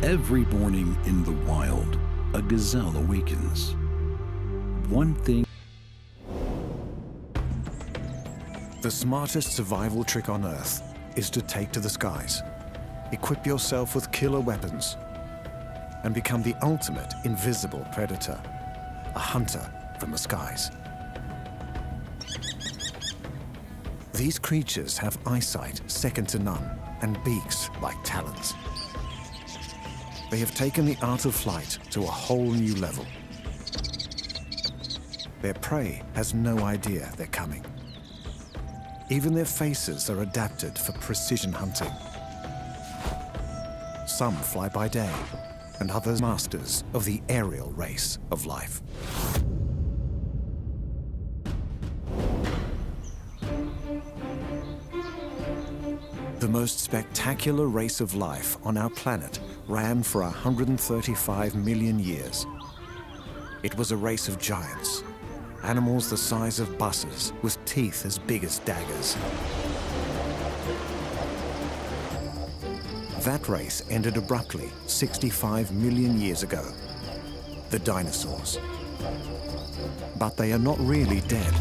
Every morning in the wild, a gazelle awakens. One thing. The smartest survival trick on Earth is to take to the skies. Equip yourself with killer weapons and become the ultimate invisible predator, a hunter from the skies. These creatures have eyesight second to none and beaks like talons. They have taken the art of flight to a whole new level. Their prey has no idea they're coming. Even their faces are adapted for precision hunting. Some fly by day, and others masters of the aerial race of life. The most spectacular race of life on our planet ran for 135 million years. It was a race of giants, animals the size of buses with teeth as big as daggers. That race ended abruptly 65 million years ago. The dinosaurs. But they are not really dead.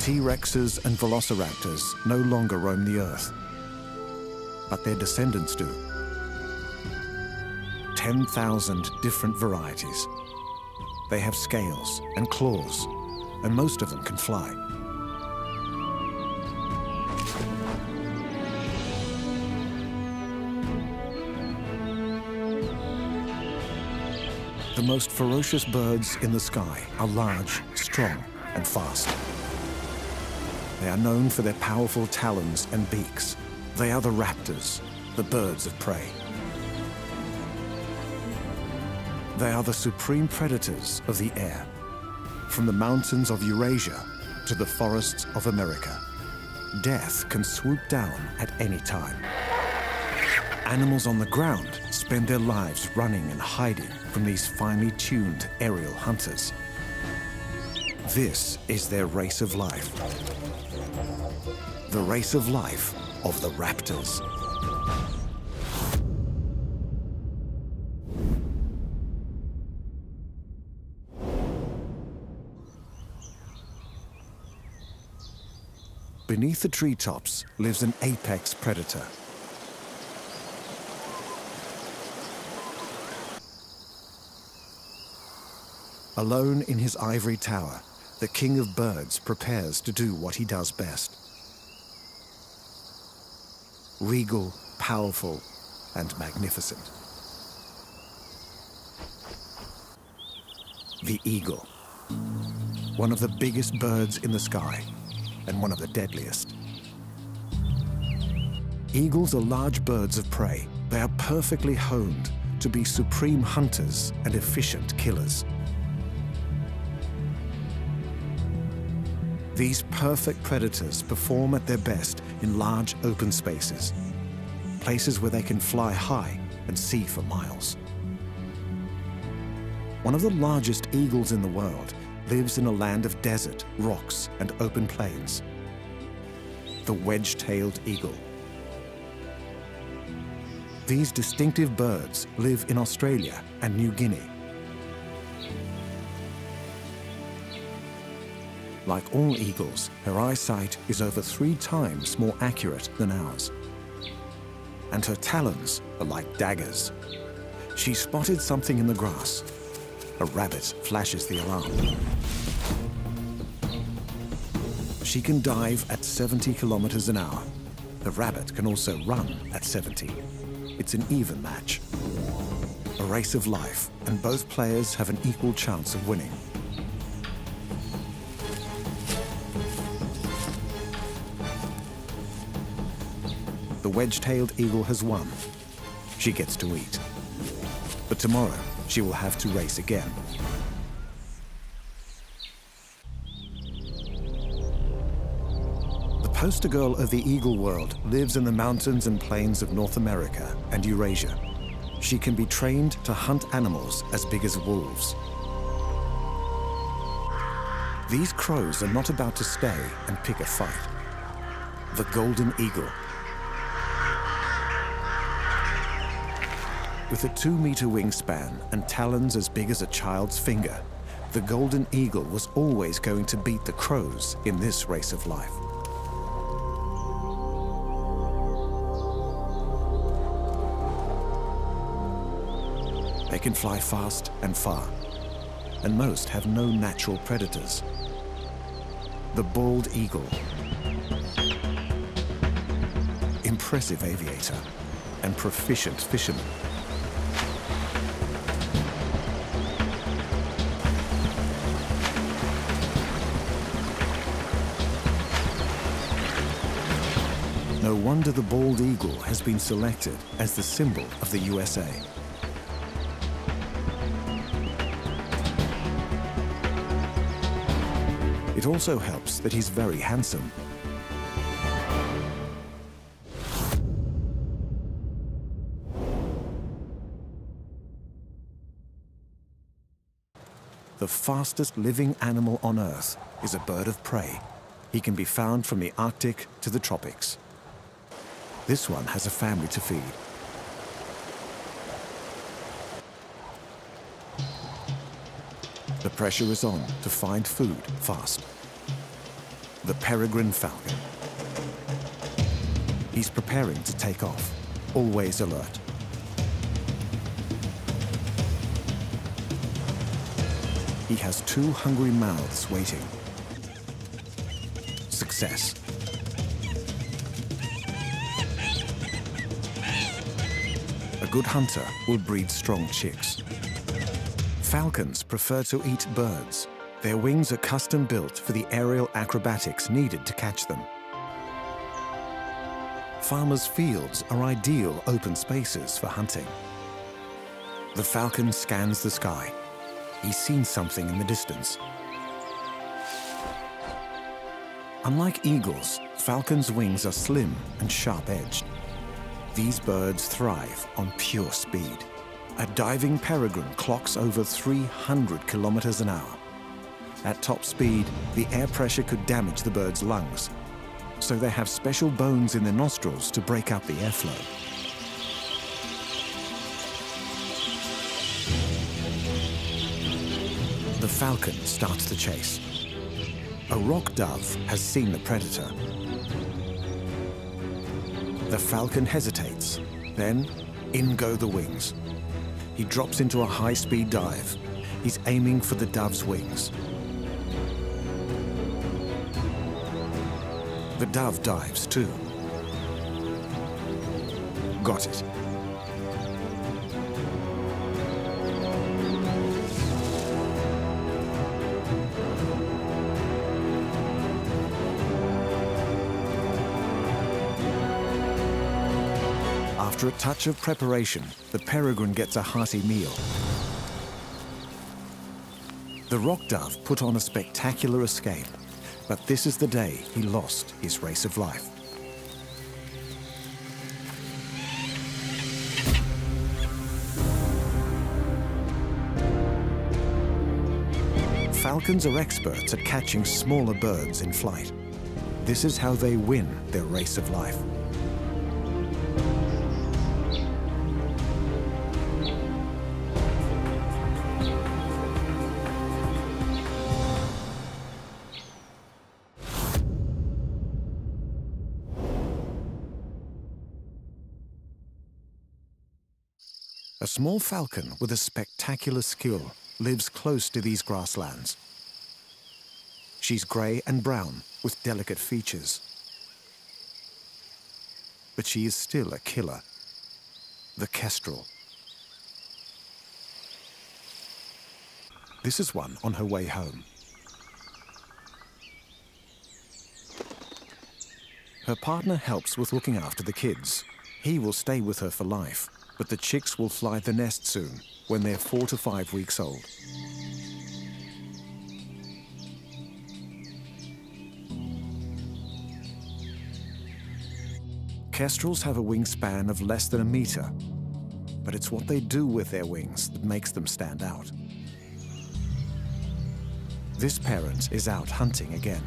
T-Rexes and Velociraptors no longer roam the Earth. But their descendants do. 10,000 different varieties. They have scales and claws, and most of them can fly. The most ferocious birds in the sky are large, strong, and fast. They are known for their powerful talons and beaks. They are the raptors, the birds of prey. They are the supreme predators of the air, from the mountains of Eurasia to the forests of America. Death can swoop down at any time. Animals on the ground spend their lives running and hiding from these finely tuned aerial hunters. This is their race of life. The race of life of the raptors. Beneath the treetops lives an apex predator. Alone in his ivory tower, the king of birds prepares to do what he does best. Regal, powerful, and magnificent. The eagle, one of the biggest birds in the sky, and one of the deadliest. Eagles are large birds of prey. They are perfectly honed to be supreme hunters and efficient killers. These perfect predators perform at their best in large open spaces, places where they can fly high and see for miles. One of the largest eagles in the world lives in a land of desert, rocks, and open plains. The wedge-tailed eagle. These distinctive birds live in Australia and New Guinea. Like all eagles, her eyesight is over 3 times more accurate than ours. And her talons are like daggers. She spotted something in the grass. A rabbit flashes the alarm. She can dive at 70 kilometers an hour. The rabbit can also run at 70. It's an even match. A race of life, and both players have an equal chance of winning. The wedge-tailed eagle has won. She gets to eat. But tomorrow, she will have to race again. The poster girl of the eagle world lives in the mountains and plains of North America and Eurasia. She can be trained to hunt animals as big as wolves. These crows are not about to stay and pick a fight. The golden eagle. With a 2-meter wingspan and talons as big as a child's finger, the golden eagle was always going to beat the crows in this race of life. They can fly fast and far, and most have no natural predators. The bald eagle, impressive aviator and proficient fisherman. No wonder the bald eagle has been selected as the symbol of the USA. It also helps that he's very handsome. The fastest living animal on Earth is a bird of prey. He can be found from the Arctic to the tropics. This one has a family to feed. The pressure is on to find food fast. The peregrine falcon. He's preparing to take off, always alert. He has 2 hungry mouths waiting. Success. A good hunter will breed strong chicks. Falcons prefer to eat birds. Their wings are custom built for the aerial acrobatics needed to catch them. Farmers' fields are ideal open spaces for hunting. The falcon scans the sky. He's seen something in the distance. Unlike eagles, falcons' wings are slim and sharp-edged. These birds thrive on pure speed. A diving peregrine clocks over 300 kilometers an hour. At top speed, the air pressure could damage the bird's lungs, so they have special bones in their nostrils to break up the airflow. The falcon starts the chase. A rock dove has seen the predator. The falcon hesitates, then in go the wings. He drops into a high-speed dive. He's aiming for the dove's wings. The dove dives too. Got it. After a touch of preparation, the peregrine gets a hearty meal. The rock dove put on a spectacular escape, but this is the day he lost his race of life. Falcons are experts at catching smaller birds in flight. This is how they win their race of life. A small falcon with a spectacular skill lives close to these grasslands. She's grey and brown with delicate features. But she is still a killer, the kestrel. This is one on her way home. Her partner helps with looking after the kids. He will stay with her for life, but the chicks will fly the nest soon, when they're 4 to 5 weeks old. Kestrels have a wingspan of less than a meter, but it's what they do with their wings that makes them stand out. This parent is out hunting again.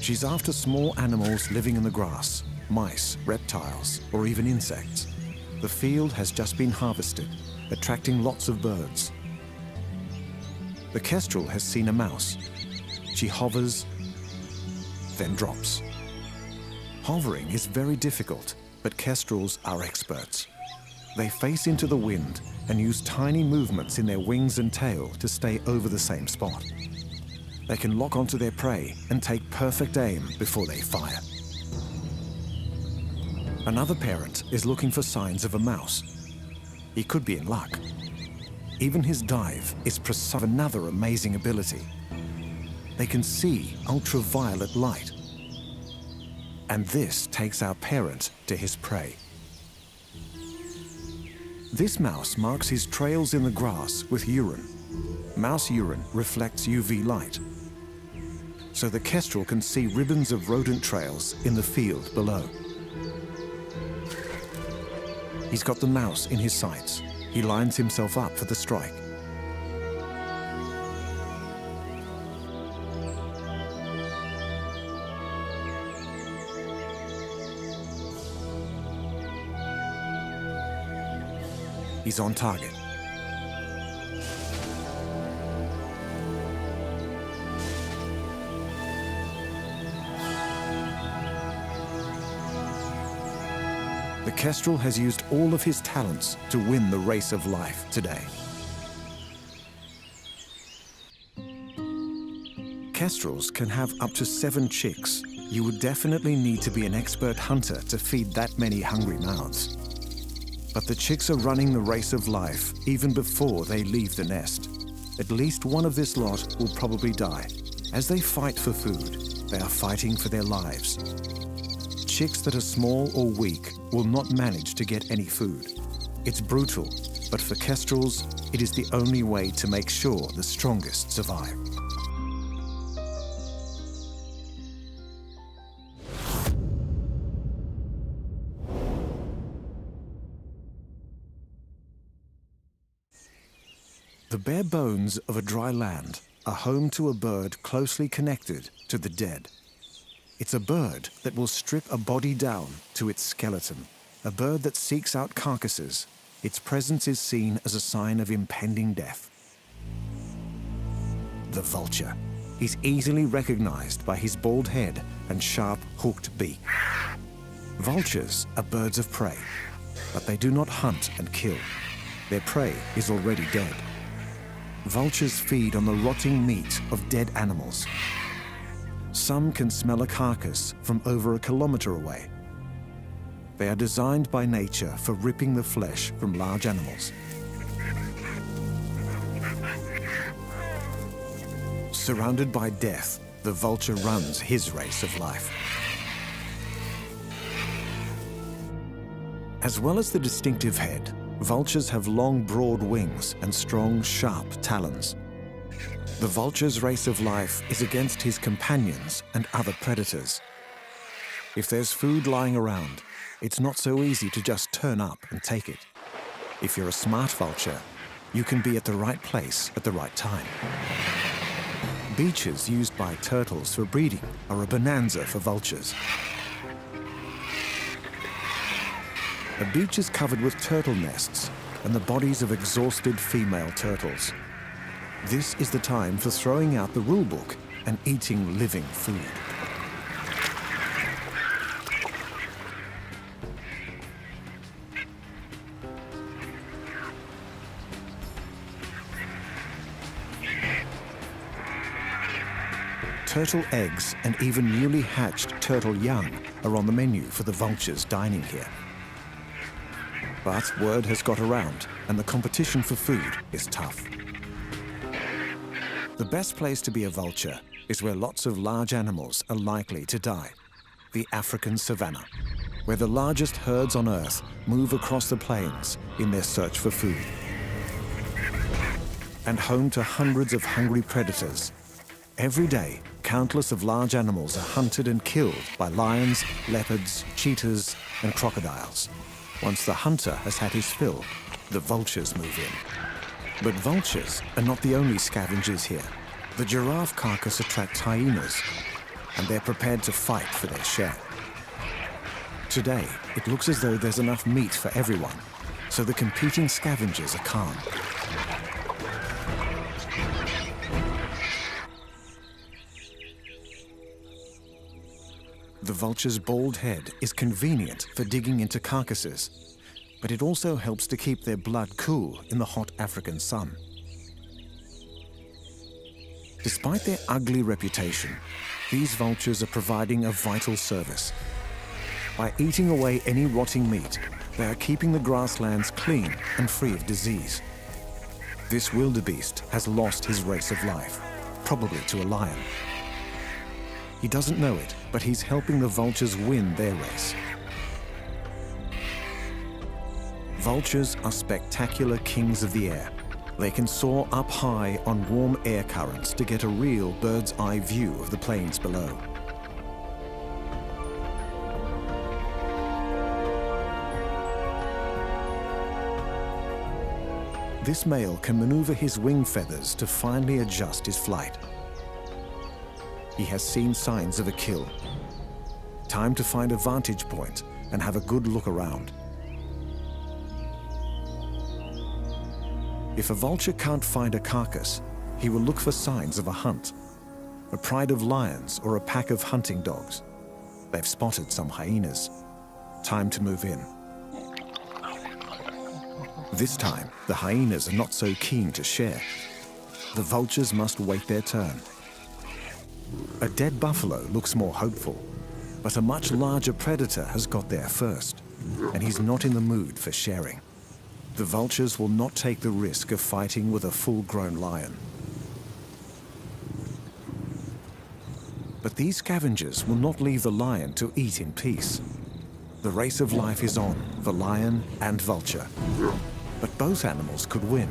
She's after small animals living in the grass, mice, reptiles, or even insects. The field has just been harvested, attracting lots of birds. The kestrel has seen a mouse. She hovers, then drops. Hovering is very difficult, but kestrels are experts. They face into the wind and use tiny movements in their wings and tail to stay over the same spot. They can lock onto their prey and take perfect aim before they fire. Another parent is looking for signs of a mouse. He could be in luck. Even his dive is precise. Another amazing ability. They can see ultraviolet light. And this takes our parent to his prey. This mouse marks his trails in the grass with urine. Mouse urine reflects UV light, so the kestrel can see ribbons of rodent trails in the field below. He's got the mouse in his sights. He lines himself up for the strike. He's on target. The kestrel has used all of his talents to win the race of life today. Kestrels can have up to 7 chicks. You would definitely need to be an expert hunter to feed that many hungry mouths. But the chicks are running the race of life even before they leave the nest. At least one of this lot will probably die. As they fight for food, they are fighting for their lives. Chicks that are small or weak will not manage to get any food. It's brutal, but for kestrels, it is the only way to make sure the strongest survive. The bare bones of a dry land are home to a bird closely connected to the dead. It's a bird that will strip a body down to its skeleton, a bird that seeks out carcasses. Its presence is seen as a sign of impending death. The vulture is easily recognized by his bald head and sharp, hooked beak. Vultures are birds of prey, but they do not hunt and kill. Their prey is already dead. Vultures feed on the rotting meat of dead animals. Some can smell a carcass from over 1 kilometer away. They are designed by nature for ripping the flesh from large animals. Surrounded by death, the vulture runs his race of life. As well as the distinctive head, vultures have long, broad wings and strong, sharp talons. The vulture's race of life is against his companions and other predators. If there's food lying around, it's not so easy to just turn up and take it. If you're a smart vulture, you can be at the right place at the right time. Beaches used by turtles for breeding are a bonanza for vultures. A beach is covered with turtle nests and the bodies of exhausted female turtles. This is the time for throwing out the rule book and eating living food. Turtle eggs and even newly hatched turtle young are on the menu for the vultures dining here. But word has got around, and the competition for food is tough. The best place to be a vulture is where lots of large animals are likely to die. The African savanna, where the largest herds on Earth move across the plains in their search for food. And home to hundreds of hungry predators. Every day, countless of large animals are hunted and killed by lions, leopards, cheetahs, and crocodiles. Once the hunter has had his fill, the vultures move in. But vultures are not the only scavengers here. The giraffe carcass attracts hyenas, and they're prepared to fight for their share. Today, it looks as though there's enough meat for everyone, so the competing scavengers are calm. The vulture's bald head is convenient for digging into carcasses, but it also helps to keep their blood cool in the hot African sun. Despite their ugly reputation, these vultures are providing a vital service. By eating away any rotting meat, they are keeping the grasslands clean and free of disease. This wildebeest has lost his race of life, probably to a lion. He doesn't know it, but he's helping the vultures win their race. Vultures are spectacular kings of the air. They can soar up high on warm air currents to get a real bird's eye view of the plains below. This male can maneuver his wing feathers to finely adjust his flight. He has seen signs of a kill. Time to find a vantage point and have a good look around. If a vulture can't find a carcass, he will look for signs of a hunt, a pride of lions or a pack of hunting dogs. They've spotted some hyenas. Time to move in. This time, the hyenas are not so keen to share. The vultures must wait their turn. A dead buffalo looks more hopeful, but a much larger predator has got there first, and he's not in the mood for sharing. The vultures will not take the risk of fighting with a full-grown lion. But these scavengers will not leave the lion to eat in peace. The race of life is on for lion and vulture. But both animals could win.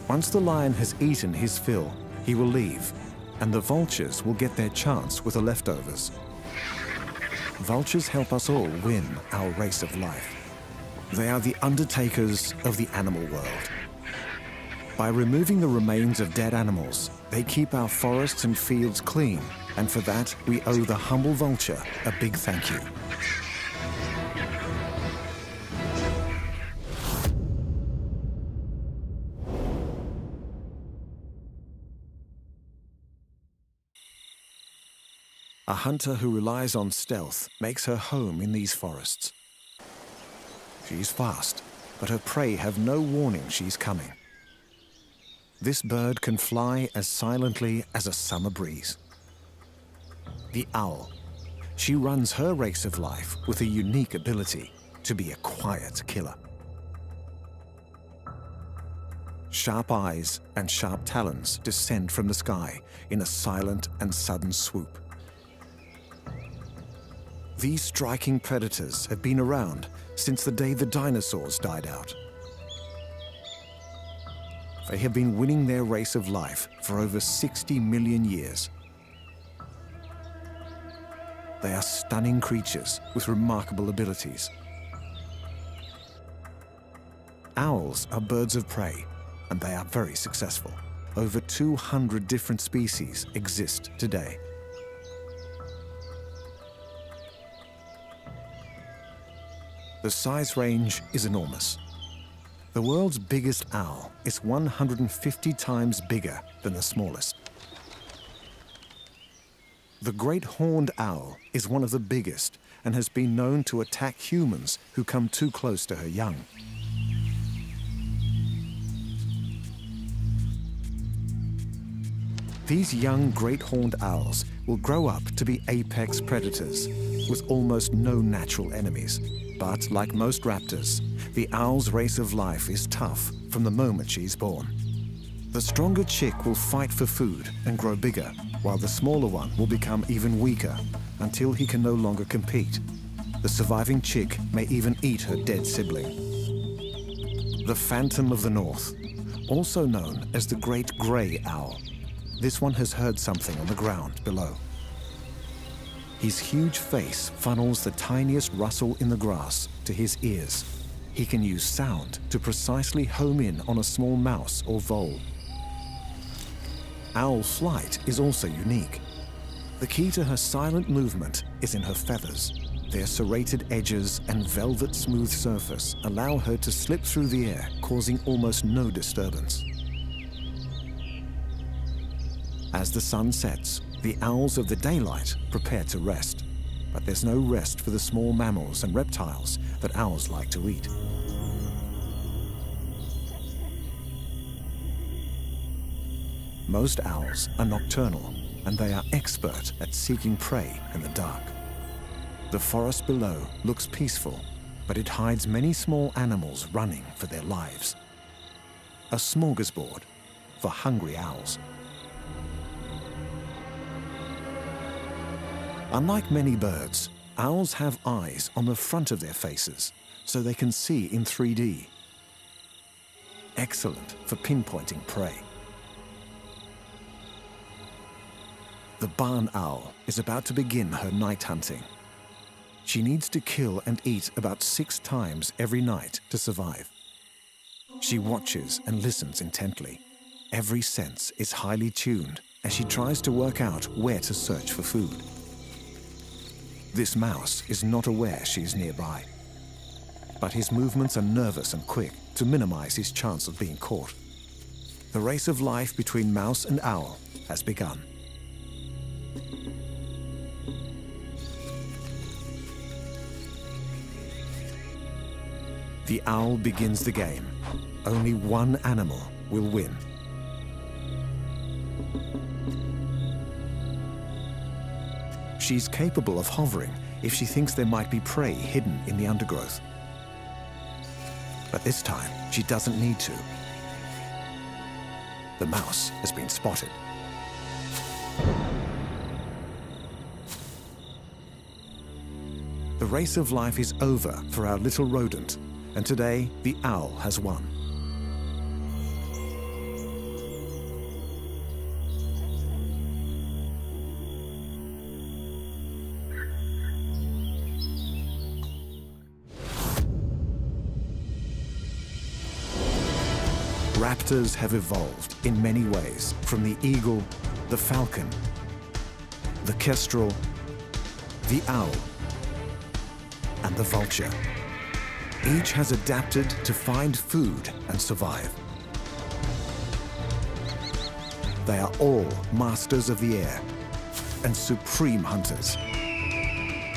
Once the lion has eaten his fill, he will leave, and the vultures will get their chance with the leftovers. Vultures help us all win our race of life. They are the undertakers of the animal world. By removing the remains of dead animals, they keep our forests and fields clean, and for that, we owe the humble vulture a big thank you. A hunter who relies on stealth makes her home in these forests. She's fast, but her prey have no warning she's coming. This bird can fly as silently as a summer breeze. The owl. She runs her race of life with a unique ability to be a quiet killer. Sharp eyes and sharp talons descend from the sky in a silent and sudden swoop. These striking predators have been around since the day the dinosaurs died out. They have been winning their race of life for over 60 million years. They are stunning creatures with remarkable abilities. Owls are birds of prey, and they are very successful. Over 200 different species exist today. The size range is enormous. The world's biggest owl is 150 times bigger than the smallest. The great horned owl is one of the biggest and has been known to attack humans who come too close to her young. These young great horned owls will grow up to be apex predators with almost no natural enemies. But like most raptors, the owl's race of life is tough from the moment she's born. The stronger chick will fight for food and grow bigger, while the smaller one will become even weaker until he can no longer compete. The surviving chick may even eat her dead sibling. The Phantom of the North, also known as the Great Grey Owl. This one has heard something on the ground below. His huge face funnels the tiniest rustle in the grass to his ears. He can use sound to precisely home in on a small mouse or vole. Owl flight is also unique. The key to her silent movement is in her feathers. Their serrated edges and velvet-smooth surface allow her to slip through the air, causing almost no disturbance. As the sun sets, the owls of the daylight prepare to rest. But there's no rest for the small mammals and reptiles that owls like to eat. Most owls are nocturnal, and they are expert at seeking prey in the dark. The forest below looks peaceful, but it hides many small animals running for their lives. A smorgasbord for hungry owls. Unlike many birds, owls have eyes on the front of their faces, so they can see in 3D. Excellent for pinpointing prey. The barn owl is about to begin her night hunting. She needs to kill and eat about 6 times every night to survive. She watches and listens intently. Every sense is highly tuned as she tries to work out where to search for food. This mouse is not aware she is nearby, but his movements are nervous and quick to minimize his chance of being caught. The race of life between mouse and owl has begun. The owl begins the game. Only one animal will win. She's capable of hovering if she thinks there might be prey hidden in the undergrowth. But this time, she doesn't need to. The mouse has been spotted. The race of life is over for our little rodent, and today the owl has won. Raptors have evolved in many ways, from the eagle, the falcon, the kestrel, the owl, and the vulture. Each has adapted to find food and survive. They are all masters of the air and supreme hunters.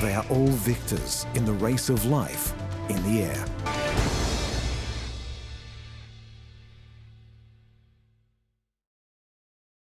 They are all victors in the race of life in the air.